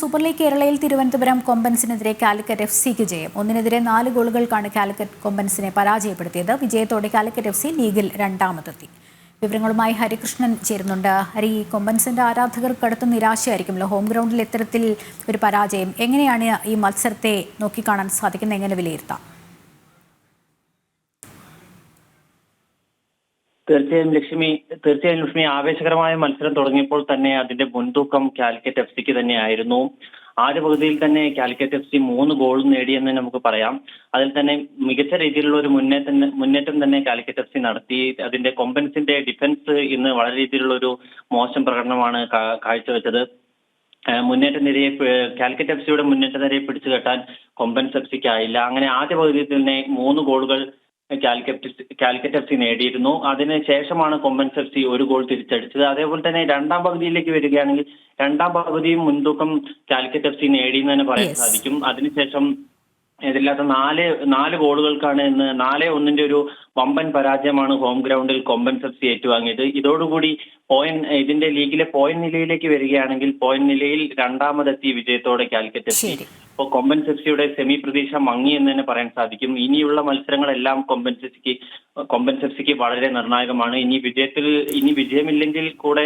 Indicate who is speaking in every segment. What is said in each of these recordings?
Speaker 1: Super league കേരളയിൽ തിരുവനന്തപുരം കൊമ്പൻസിനെതിരെ കാലിക്കറ്റ് എഫ്.സിക്ക് ജയം. 1-4 ഗോളുകൾക്കാണ് കാലിക്കറ്റ് കൊമ്പൻസിനെ പരാജയപ്പെടുത്തിയത്. വിജയത്തോടെ കാലിക്കറ്റ് എഫ്.സി ലീഗിൽ രണ്ടാമതെത്തി. വിവരങ്ങളുമായി ഹരികൃഷ്ണൻ ചേരുന്നുണ്ട്. ഹരി, കൊമ്പൻസിന്റെ ആരാധകർക്ക് കടുത്ത നിരാശയായിരിക്കുമല്ലോ ഹോം ഗ്രൗണ്ടിൽ ഇത്തരത്തിൽ ഒരു പരാജയം. എങ്ങനെയാണ് ഈ മത്സരത്തെ നോക്കിക്കാണാൻ സാധിക്കുന്നത്, എങ്ങനെ വിലയിരുത്താം?
Speaker 2: തീർച്ചയായും ലക്ഷ്മി, ആവേശകരമായ മത്സരം തുടങ്ങിയപ്പോൾ തന്നെ അതിന്റെ മുൻതൂക്കം കാലിക്കറ്റ് എഫ് സിക്ക് തന്നെയായിരുന്നു. ആദ്യ പകുതിയിൽ തന്നെ കാലിക്കറ്റ് എഫ് സി 3 ഗോൾ നേടിയെന്ന് നമുക്ക് പറയാം. അതിൽ തന്നെ മികച്ച രീതിയിലുള്ള ഒരു മുന്നേറ്റം തന്നെ കാലിക്കറ്റ് എഫ് സി നടത്തി. അതിന്റെ കൊമ്പൻസിന്റെ ഡിഫൻസ് ഇന്ന് വളരെ രീതിയിലുള്ള ഒരു മോശം പ്രകടനമാണ് കാഴ്ചവെച്ചത്. കാലിക്കറ്റ് എഫ് സിയുടെ മുന്നേറ്റ നിരയെ പിടിച്ചു കെട്ടാൻ കൊമ്പൻസ് എഫ് സിക്ക് ആയില്ല. അങ്ങനെ ആദ്യ പകുതിയിൽ തന്നെ 3 ഗോളുകൾ കാലിക്കറ്റ് എഫ് സി നേടിയിരുന്നു. അതിനുശേഷമാണ് കൊമ്പൻസ് എഫ് സി 1 ഗോൾ തിരിച്ചടിച്ചത്. അതേപോലെ തന്നെ രണ്ടാം പകുതിയിലേക്ക് വരികയാണെങ്കിൽ രണ്ടാം പകുതിയും മുൻതൂക്കം കാലിക്കറ്റ് എഫ് സി നേടിയെന്ന് തന്നെ പറയാൻ സാധിക്കും. അതിനുശേഷം ഇതില്ലാത്ത നാല് ഗോളുകൾക്കാണ് ഇന്ന് 4-1 ഒരു വമ്പൻ പരാജയമാണ് ഹോം ഗ്രൗണ്ടിൽ കൊമ്പൻസ് എഫ് സി ഏറ്റുവാങ്ങിയത്. ഇതോടുകൂടി ഇതിന്റെ ലീഗിലെ പോയിന്റ് നിലയിലേക്ക് വരികയാണെങ്കിൽ പോയിന്റ് നിലയിൽ രണ്ടാമതെത്തി വിജയത്തോടെ കാലിക്കറ്റ് എഫ് സി. ഇപ്പോൾ കൊമ്പൻസ് എഫ് സിയുടെ സെമി പ്രതീക്ഷ മങ്ങി എന്ന് തന്നെ പറയാൻ സാധിക്കും. ഇനിയുള്ള മത്സരങ്ങളെല്ലാം കൊമ്പൻസ് എഫ് സിക്ക് വളരെ നിർണായകമാണ്. ഇനി വിജയമില്ലെങ്കിൽ കൂടെ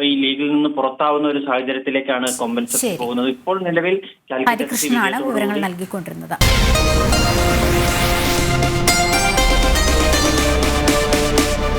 Speaker 2: ഈ ലീഗിൽ നിന്ന് പുറത്താവുന്ന ഒരു സാഹചര്യത്തിലേക്കാണ് കൊമ്പൻസ് എഫ് സി പോകുന്നത്. ഇപ്പോൾ നിലവിൽ
Speaker 1: ഹരികൃഷ്ണനാണ് വിവരങ്ങൾ നൽകിക്കൊണ്ടിരുന്നത്.